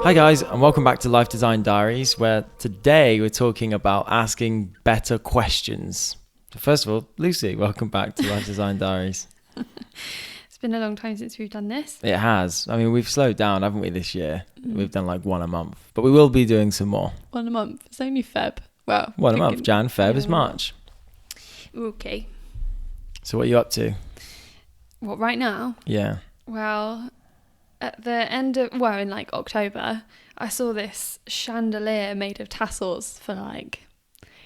Hi guys, and welcome back to Life Design Diaries, where today we're talking about asking better questions. So first of all, Lucy, welcome back to Life Design Diaries. It's been a long time since we've done this. It has. I mean, we've slowed down, haven't we, this year? We've done like one a month, but we will be doing some more. One a month. It's only Feb. Well, one a month. Jan, Feb is March. Okay. So what are you up to? What, right now? Yeah. Well, at the end of, in like October, I saw this chandelier made of tassels for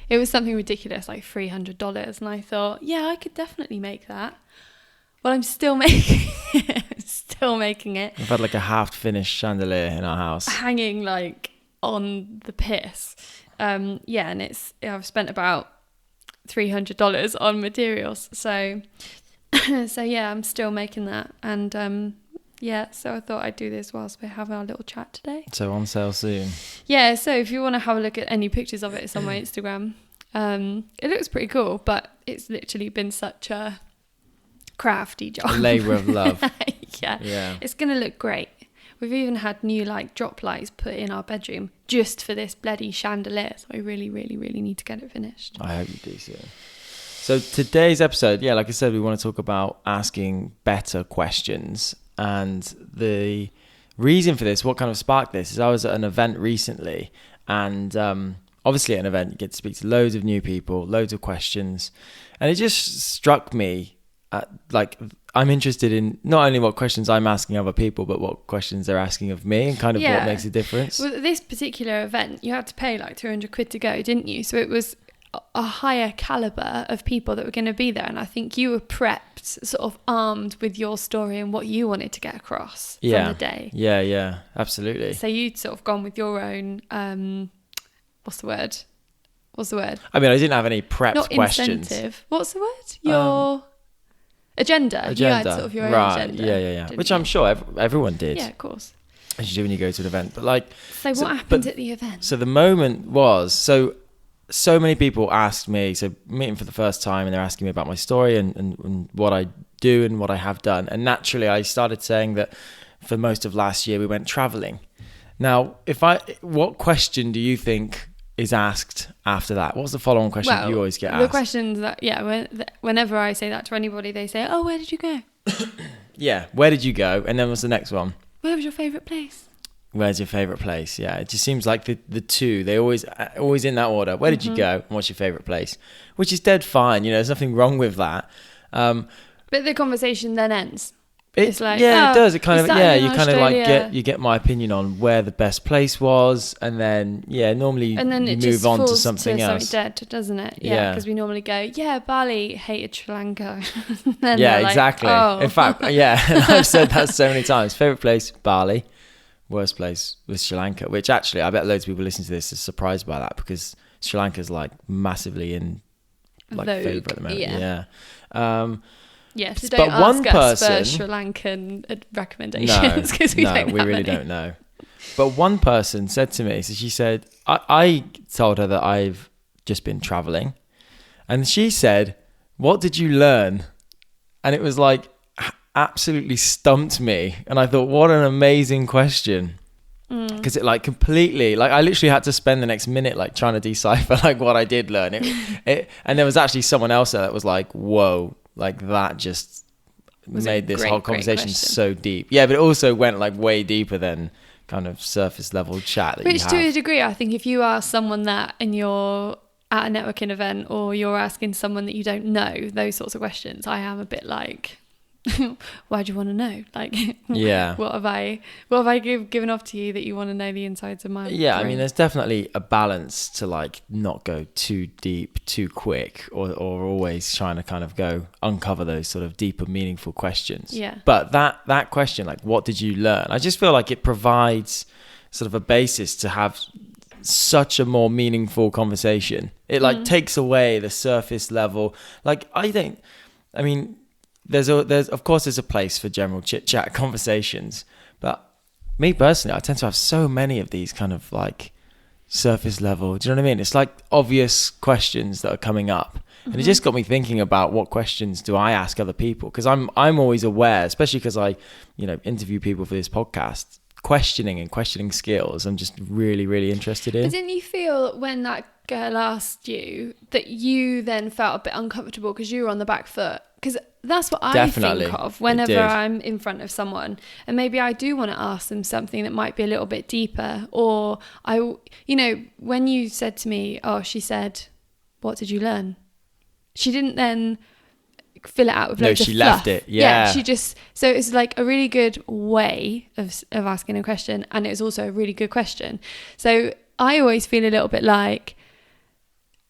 it was something ridiculous, like $300. And I thought, yeah, I could definitely make that. Well, I'm still making it. We've had like a half-finished chandelier in our house. Hanging on the piss. And I've spent about $300 on materials. So yeah, I'm still making that. And so I thought I'd do this whilst we're having our little chat today. So on sale soon. Yeah, so if you want to have a look at any pictures of it, it's on my Instagram. It looks pretty cool, but it's literally been such a crafty job. A labour of love. Yeah. It's going to look great. We've even had new drop lights put in our bedroom just for this bloody chandelier. So I really, really, really need to get it finished. I hope you do soon. So today's episode, like I said, we want to talk about asking better questions. And the reason for this, what kind of sparked this, is I was at an event recently. And obviously at an event, you get to speak to loads of new people, loads of questions. And it just struck me, I'm interested in not only what questions I'm asking other people, but what questions they're asking of me and kind of what makes a difference. Well, this particular event, you had to pay like £200 to go, didn't you? So it was a higher caliber of people that were going to be there. And I think you were prepped, sort of armed with your story and what you wanted to get across from the day. Yeah, absolutely. So you'd sort of gone with your own, what's the word? I mean, I didn't have any prepped Not questions. Incentive. What's the word? Your agenda. You had sort of your own agenda. Yeah. Which I'm sure everyone did. Yeah, of course. As you do when you go to an event. But So what happened at the event? So the moment was, so many people asked me, so meeting for the first time, and they're asking me about my story and what I do and what I have done. And naturally, I started saying that for most of last year, we went traveling. Now, what question do you think is asked after that? What's the follow-on question you always get asked? The questions that, whenever I say that to anybody, they say, oh, where did you go? Yeah, where did you go? And then what's the next one? Where was your favourite place? Where's your favourite place? Yeah, it just seems like the two, they always in that order. Where did you go? And what's your favourite place? Which is dead fine. There's nothing wrong with that. But the conversation then ends. It's like, it does. It kind of, you kind Australia. of get my opinion on where the best place was, and then normally and then you it move just on to falls something else. Something dead, doesn't it? Yeah, because we normally go, Bali, hated Sri Lanka. Exactly. Oh. In fact, I've said that so many times. Favorite place, Bali. Worst place was Sri Lanka, which actually I bet loads of people listening to this are surprised by that, because Sri Lanka's massively in favour at the moment. Yeah. So don't ask us for Sri Lankan recommendations, because we really don't know. But one person said to me, so she said, I told her that I've just been travelling, and she said, what did you learn? And it was absolutely stumped me. And I thought, what an amazing question. Because it completely, I literally had to spend the next minute trying to decipher what I did learn. And there was actually someone else there that was whoa, that just made this whole conversation so deep. Yeah, but it also went way deeper than kind of surface level chat that Which to a degree, I think if you ask someone that and you're at a networking event, or you're asking someone that you don't know those sorts of questions, I am a bit why do you want to know? What have I given off to you that you want to know the insides of my brain? I mean, there's definitely a balance to not go too deep too quick, or always trying to kind of go uncover those sort of deeper meaningful questions. But that question, what did you learn, I just feel it provides sort of a basis to have such a more meaningful conversation. It takes away the surface level. There's of course there's a place for general chit chat conversations, but me personally, I tend to have so many of these kind of surface level. Do you know what I mean? It's obvious questions that are coming up, and it just got me thinking about what questions do I ask other people, because I'm always aware, especially because I interview people for this podcast. questioning and questioning skills I'm just really, really interested in. But didn't you feel when that girl asked you that you then felt a bit uncomfortable because you were on the back foot? Because that's what I Definitely. think of whenever I'm in front of someone, and maybe I do want to ask them something that might be a little bit deeper, or when you said to me, oh, she said, what did you learn? She didn't then fill it out with loads of fluff. No, she left it. Yeah. She just, so it's like a really good way of asking a question, and it was also a really good question. So I always feel a little bit like,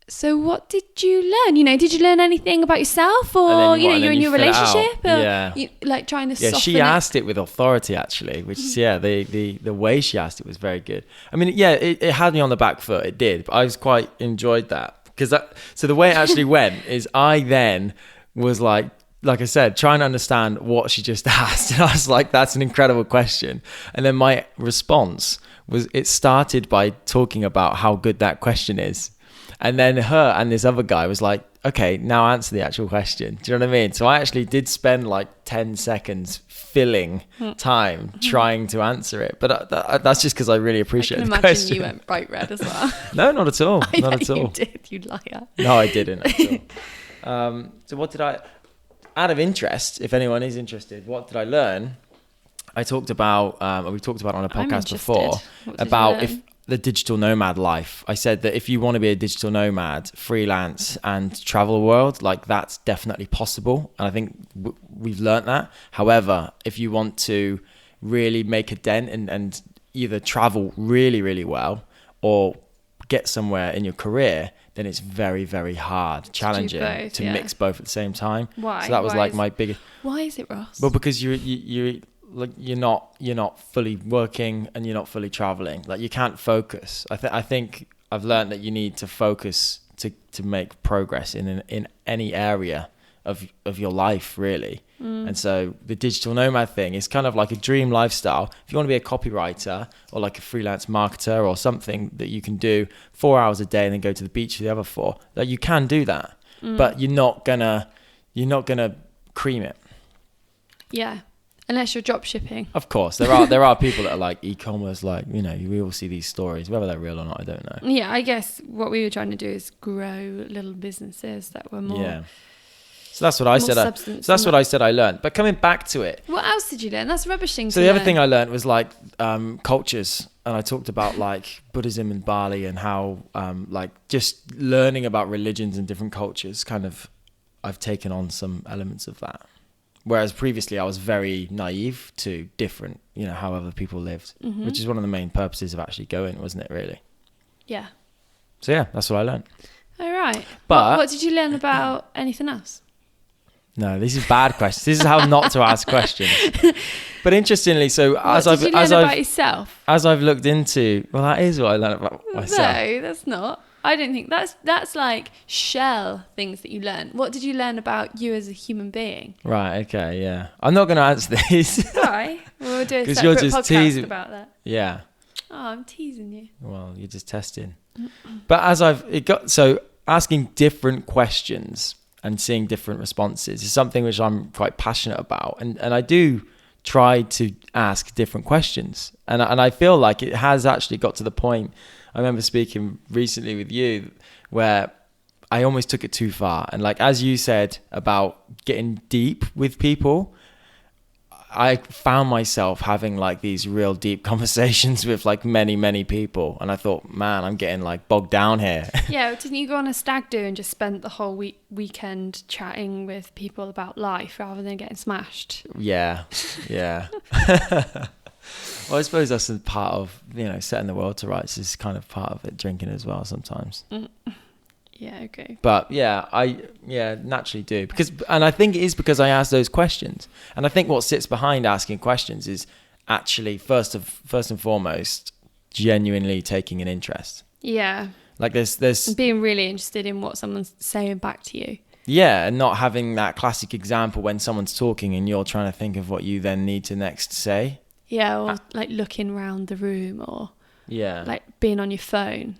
so what did you learn? Did you learn anything about yourself, or you're in your relationship, or like trying to soften she asked it with authority actually, which is the way she asked it was very good. I mean, it had me on the back foot, it did, but I was quite enjoyed that, because so the way it actually went is I then was like I said, trying to understand what she just asked, and I was like, that's an incredible question. And then my response was, it started by talking about how good that question is. And then her and this other guy was like, okay, now answer the actual question. Do you know what I mean? So I actually did spend like 10 seconds filling time trying to answer it. But that's just because I really appreciate the question. I can imagine you went bright red as well. No, not at all. I not bet at all. You did, you liar. No, I didn't at all. So what did I... Out of interest, if anyone is interested, what did I learn? I talked about, we talked about on a podcast before, about if the digital nomad life. I said that if you want to be a digital nomad, freelance and travel the world, like that's definitely possible. And I think we've learned that. However, if you want to really make a dent and either travel really, really well or get somewhere in your career, then it's very, very hard, challenging to mix both at the same time. Why? So that was my biggest... Why is it, Ross? Well, because you're not fully working and you're not fully traveling. Like you can't focus. I think I've learned that you need to focus to make progress in any area of your life, really. And so the digital nomad thing is kind of like a dream lifestyle. If you want to be a copywriter or like a freelance marketer or something that you can do 4 hours a day and then go to the beach for the other 4, like you can do that, but you're not gonna cream it. Yeah. Unless you're drop shipping. Of course, there are people that are like e-commerce, like, we all see these stories, whether they're real or not, I don't know. Yeah, I guess what we were trying to do is grow little businesses that were more... Yeah. So that's what I said. That's what I said I learned. But coming back to it. What else did you learn? That's rubbish thing So to the learn. other thing I learned was like cultures. And I talked about like Buddhism in Bali and how like just learning about religions and different cultures kind of, I've taken on some elements of that. Whereas previously I was very naive to different, how other people lived, which is one of the main purposes of actually going, wasn't it, really? Yeah. So yeah, that's what I learned. All right. But what did you learn about anything else? No, these are bad questions. This is how not to ask questions. But interestingly, so what did you learn about yourself? As I've looked into, well, that is what I learned about myself. No, that's not. I don't think that's like shell things that you learn. What did you learn about you as a human being? Right. Okay. Yeah. I'm not going to answer these. Why? We'll do a separate podcast about that. Yeah. Oh, I'm teasing you. Well, you're just testing. But as so asking different questions and seeing different responses is something which I'm quite passionate about. And I do try to ask different questions. And I feel like it has actually got to the point, I remember speaking recently with you, where I almost took it too far. And like, as you said about getting deep with people, I found myself having like these real deep conversations with like many, many people. And I thought, man, I'm getting like bogged down here. Yeah, didn't you go on a stag do and just spend the whole weekend chatting with people about life rather than getting smashed? Yeah. Well, I suppose that's a part of, setting the world to rights is kind of part of it, drinking as well sometimes. Yeah, okay. But yeah, I naturally do. And I think it is because I ask those questions. And I think what sits behind asking questions is actually first and foremost genuinely taking an interest. Yeah. Like there's being really interested in what someone's saying back to you. Yeah, and not having that classic example when someone's talking and you're trying to think of what you then need to next say. Yeah, or like looking around the room, or like being on your phone.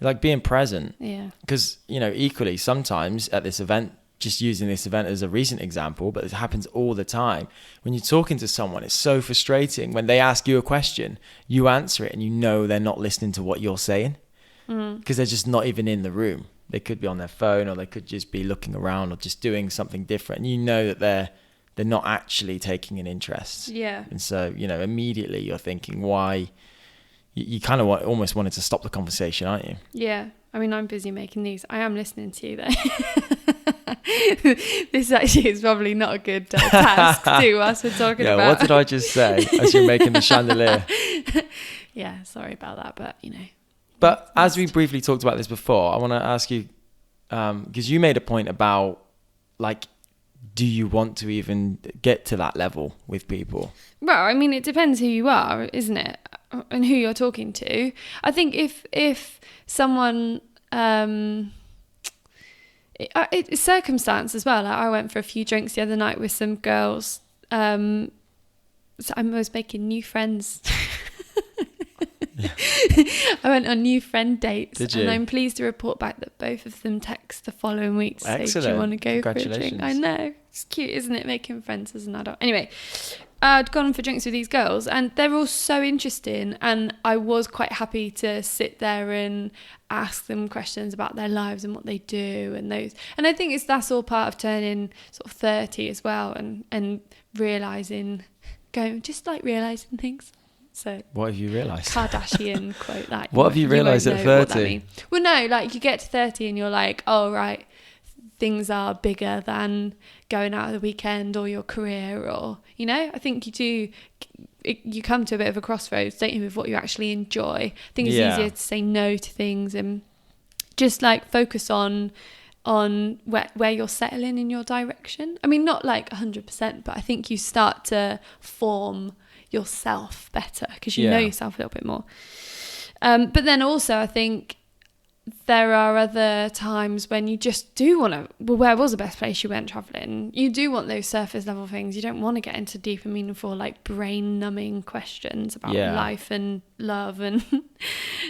Like being present. Yeah. Because, equally, sometimes at this event just using this event as a recent example, but it happens all the time. When you're talking to someone, it's so frustrating when they ask you a question, you answer it, and you know they're not listening to what you're saying because they're just not even in the room. They could be on their phone, or they could just be looking around, or just doing something different. And you know that they're not actually taking an interest. Yeah. And so, immediately you're thinking, why? You kind of almost wanted to stop the conversation, aren't you? Yeah. I mean, I'm busy making these. I am listening to you, though. This actually is probably not a good task to do whilst we're talking about. Yeah, what did I just say as you're making the chandelier? Yeah, sorry about that, but, But as we briefly talked about this before, I want to ask you, because you made a point about, like, do you want to even get to that level with people? Well, I mean, it depends who you are, isn't it? And who you're talking to. I think if someone... it's circumstance as well. Like, I went for a few drinks the other night with some girls. So I was making new friends. Yeah. I went on new friend dates. Did you? And I'm pleased to report back that both of them text the following week to say, do you want to go for a drink? I know. It's cute, isn't it? Making friends as an adult. Anyway, I'd gone for drinks with these girls and they're all so interesting, and I was quite happy to sit there and ask them questions about their lives and what they do and those. And I think that's all part of turning sort of 30 as well, and realising things. So what have you realised? Kardashian quote that. What have you realised at 30? Well, no, like you get to 30 and you're like, oh, right, things are bigger than going out at the weekend or your career, or, I think you come to a bit of a crossroads, don't you, with what you actually enjoy. I think it's easier to say no to things and just like focus on where you're settling in your direction. I mean, not like 100%, but I think you start to form yourself better because you know yourself a little bit more. But then also I think there are other times when you just do want to, well, where was the best place you went traveling? You do want those surface level things. You don't want to get into deep and meaningful, like brain numbing questions about life and love and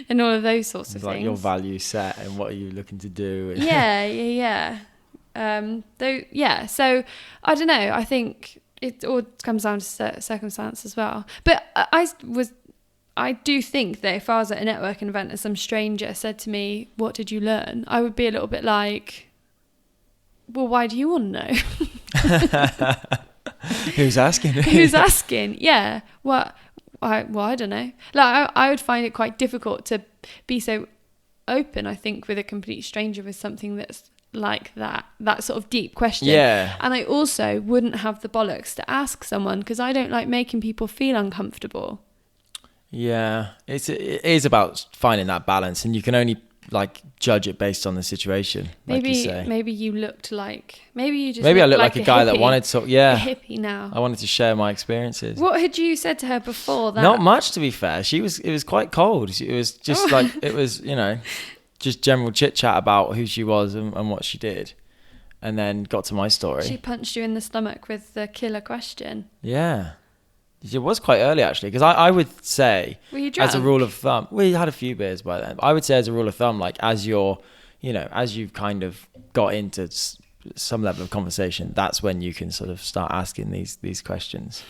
and all of those sorts of like things. Your value set and what are you looking to do? Yeah. So I don't know. I think it all comes down to circumstance as well. But I do think that if I was at a networking event and some stranger said to me, what did you learn? I would be a little bit like, well, why do you want to know? Who's asking? Who's asking? Yeah. Well, I don't know. Like, I would find it quite difficult to be so open, I think, with a complete stranger with something that's like that sort of deep question. Yeah. And I also wouldn't have the bollocks to ask someone because I don't like making people feel uncomfortable. Yeah, it is about finding that balance, and you can only like judge it based on the situation. Maybe like you say. Maybe you looked like I looked like a guy hippie, that wanted to. Yeah, a hippie now. I wanted to share my experiences. What had you said to her before that? Not much, to be fair. It was quite cold. It was just like it was, just general chit chat about who she was and what she did, and then got to my story. She punched you in the stomach with the killer question. Yeah. It was quite early, actually, because I would say, were you drunk? as a rule of thumb, we had a few beers by then. I would say, as a rule of thumb, like as you've kind of got into some level of conversation, that's when you can sort of start asking these questions.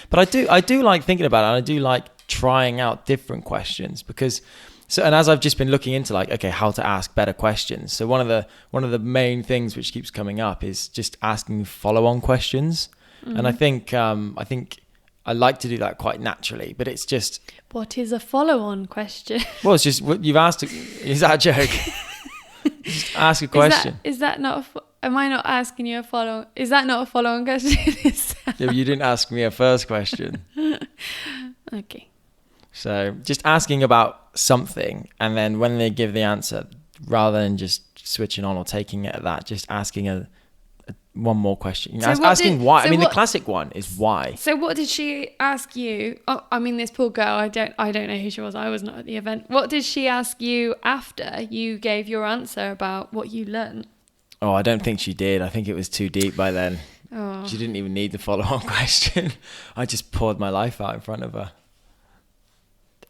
But I do like thinking about it, and I do like trying out different questions because. So, and as I've just been looking into like, okay, how to ask better questions. So one of the main things which keeps coming up is just asking follow-on questions, and I think I like to do that quite naturally, but it's just... What is a follow-on question? Well, it's just what you've asked. Is that a joke? Just ask a question. Is that not... Am I not asking you a follow... Is that not a follow-on question? Yeah, but you didn't ask me a first question. Okay. So just asking about something, and then when they give the answer, rather than just switching on or taking it at that, just asking one more question. Asking why. The classic one is why. So what did she ask you? Oh, I mean, this poor girl, I don't know who she was. I was not at the event. What did she ask you after you gave your answer about what you learned? Oh, I don't think she did. I think it was too deep by then. Oh. She didn't even need the follow-on question. I just poured my life out in front of her.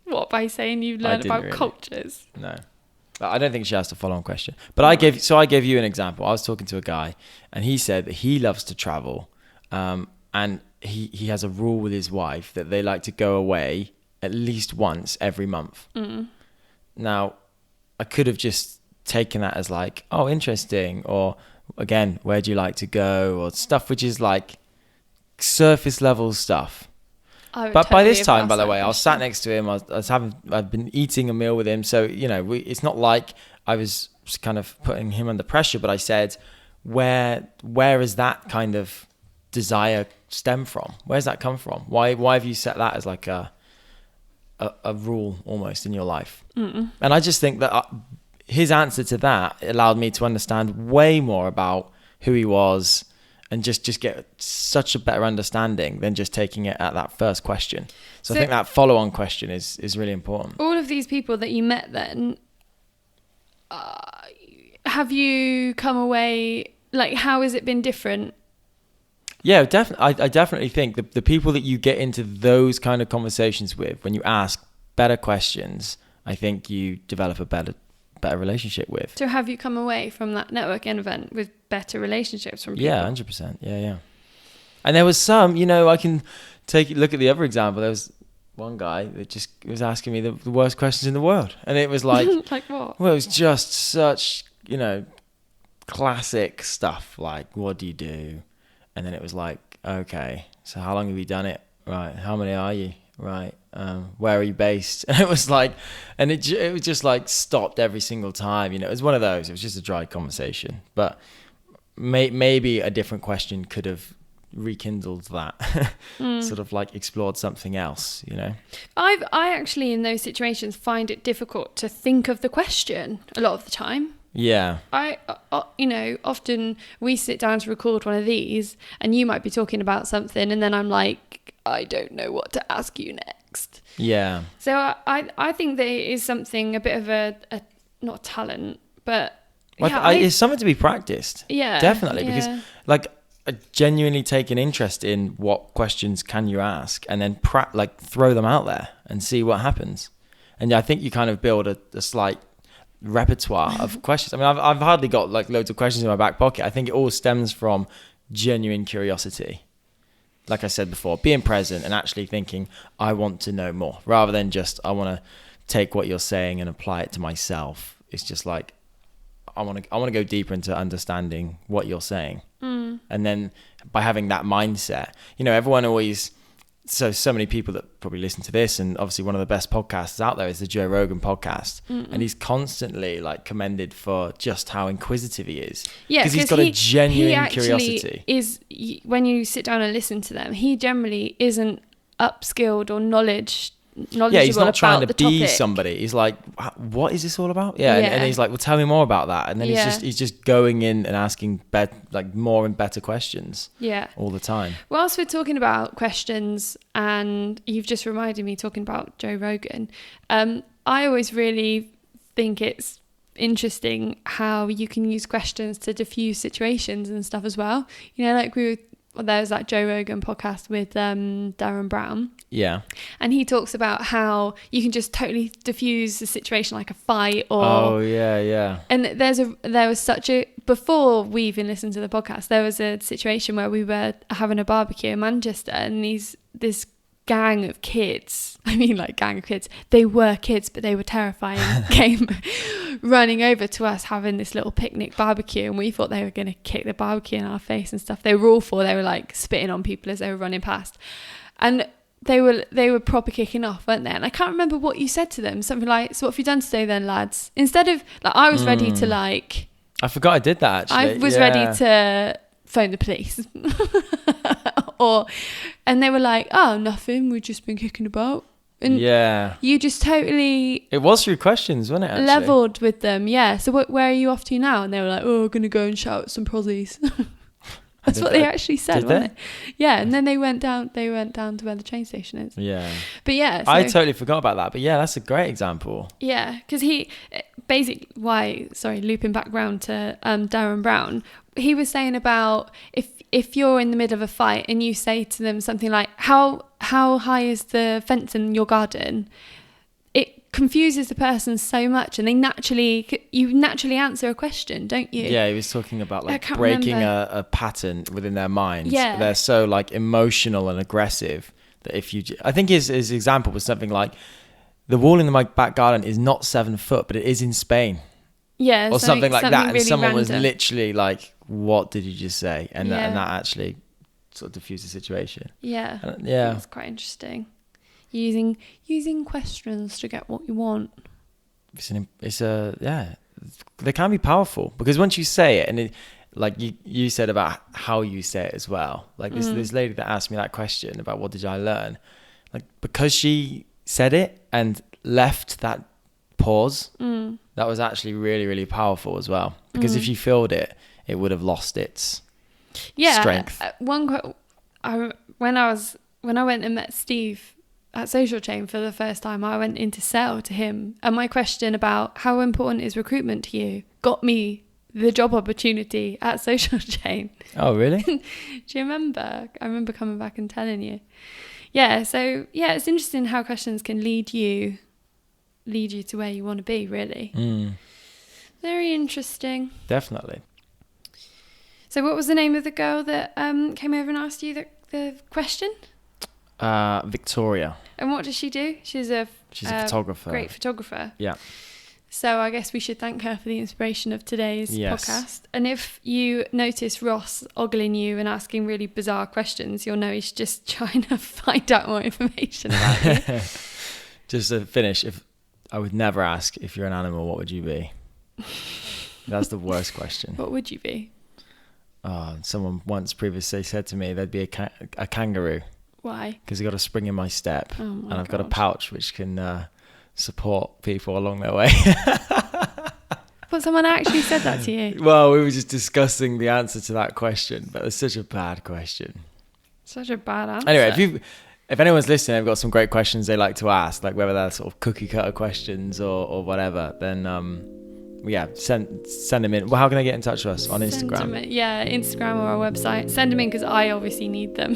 What, by saying you learned about cultures? No. I don't think she asked a follow-on question. But I gave you an example. I was talking to a guy, and he said that he loves to travel, and he has a rule with his wife that they like to go away at least once every month. Now, I could have just taken that as like, oh, interesting, or again, where do you like to go, or stuff which is like surface level stuff. But by this time, by the way, I was sat next to him. I've been eating a meal with him, so it's not like I was kind of putting him under pressure. But I said, where is that kind of desire stem from? Where's that come from? Why have you set that as like a rule almost in your life? And I just think that his answer to that allowed me to understand way more about who he was, and just get such a better understanding than just taking it at that first question. So I think that follow-on question is really important. All of these people that you met then, have you come away, like, how has it been different? Yeah, definitely. I definitely think the people that you get into those kind of conversations with, when you ask better questions, I think you develop a better relationship with. So have you come away from that networking event with better relationships from people? Yeah, 100%. Yeah. And there was some, I can look at the other example. There was one guy that just was asking me the worst questions in the world. And it was like... Like what? Well, it was just such, classic stuff. Like, what do you do? And then it was like, okay, so how long have you done it? Right. How many are you? Right. Where are you based? And it was like, and it was just like stopped every single time. It was one of those. It was just a dry conversation. But maybe a different question could have rekindled that, sort of like explored something else. I actually in those situations find it difficult to think of the question a lot of the time. Yeah. I often we sit down to record one of these and you might be talking about something and then I'm like, I don't know what to ask you next. Yeah. So I think that it is something, a bit of a not talent, but it's something to be practiced. Yeah. Definitely. Because like I genuinely take an interest in what questions can you ask and then throw them out there and see what happens. And I think you kind of build a slight repertoire of questions. I mean, I've hardly got like loads of questions in my back pocket. I think it all stems from genuine curiosity. Like I said before, being present and actually thinking, I want to know more, rather than just, I want to take what you're saying and apply it to myself. It's just like, I want to go deeper into understanding what you're saying. And then by having that mindset, everyone always, so many people that probably listen to this, and obviously one of the best podcasts out there is the Joe Rogan podcast. And he's constantly like commended for just how inquisitive he is. Yeah, because he's got a genuine curiosity. When you sit down and listen to them, he generally isn't upskilled or knowledgeable. Yeah, he's not trying to be topic. Somebody. He's like, what is this all about? Yeah. And he's like, well, tell me more about that. And then he's just going in and asking more and better questions. Yeah. All the time. Whilst we're talking about questions, and you've just reminded me talking about Joe Rogan, I always really think it's interesting how you can use questions to diffuse situations and stuff as well. Like there's that Joe Rogan podcast with Darren Brown. Yeah. And he talks about how you can just totally diffuse a situation like a fight or... Oh, yeah. And there was such a... Before we even listened to the podcast, there was a situation where we were having a barbecue in Manchester and this gang of kids, they were kids, but they were terrifying, came running over to us having this little picnic barbecue, and we thought they were going to kick the barbecue in our face and stuff. They were awful. They were like spitting on people as they were running past, and they were proper kicking off, weren't they? And I can't remember what you said to them. Something like, so what have you done today then, lads? Instead of like, I was ready to like, I forgot I did that actually. I was ready to phone the police. And they were like, oh, nothing, we've just been kicking about. And you just totally... It was through questions, wasn't it, actually? Leveled with them, yeah. So where are you off to now? And they were like, oh, we're going to go and shout at some prozzies. That's what they actually said, wasn't it? Yeah, and then they went down to where the train station is. Yeah. But yeah. I totally forgot about that. But yeah, that's a great example. Yeah, because looping back round to Darren Brown, he was saying about if you're in the middle of a fight and you say to them something like, how high is the fence in your garden? It confuses the person so much, and you naturally answer a question, don't you? Yeah, he was talking about like breaking a pattern within their minds. Yeah. They're so like emotional and aggressive that I think his example was something like, the wall in my back garden is not 7 foot, but it is in Spain. Yeah. Or something like that. Really and someone random. was literally like, what did you just say? And, Yeah. that actually sort of diffused the situation. Yeah. Yeah. That's quite interesting. Using questions to get what you want. They can be powerful, because once you say it, and it, like you said about how you say it as well, like this lady that asked me that question about what did I learn, like, because she said it and left that pause, that was actually really, really powerful as well, because if you filled it, it would have lost its strength. When I went and met Steve at Social Chain for the first time, I went into sell to him, and my question about how important is recruitment to you got me the job opportunity at Social Chain. Oh, really? Do you remember? I remember coming back and telling you. Yeah, so yeah, it's interesting how questions can lead you to where you want to be, really. Very interesting. Definitely. So what was the name of the girl that came over and asked you the question? Victoria. And what does she do? She's a photographer. Great photographer. Yeah. So I guess we should thank her for the inspiration of today's Yes. podcast. And if you notice Ross ogling you and asking really bizarre questions, you'll know he's just trying to find out more information about you. Just to finish, if I would never ask, if you're an animal, what would you be? That's the worst question. What would you be? Someone once previously said to me they'd be a kangaroo. Why? Because I got a spring in my step, Oh my and I've got a God. pouch which can support people along their way. But someone actually said that to you. Well, we were just discussing the answer to that question, but it's such a bad question. Such a bad answer. Anyway, if anyone's listening, they've got some great questions they like to ask, like whether they're sort of cookie cutter questions or whatever, then send them in. Well, how can I get in touch with us on Instagram? Instagram or our website. Send them in because I obviously need them.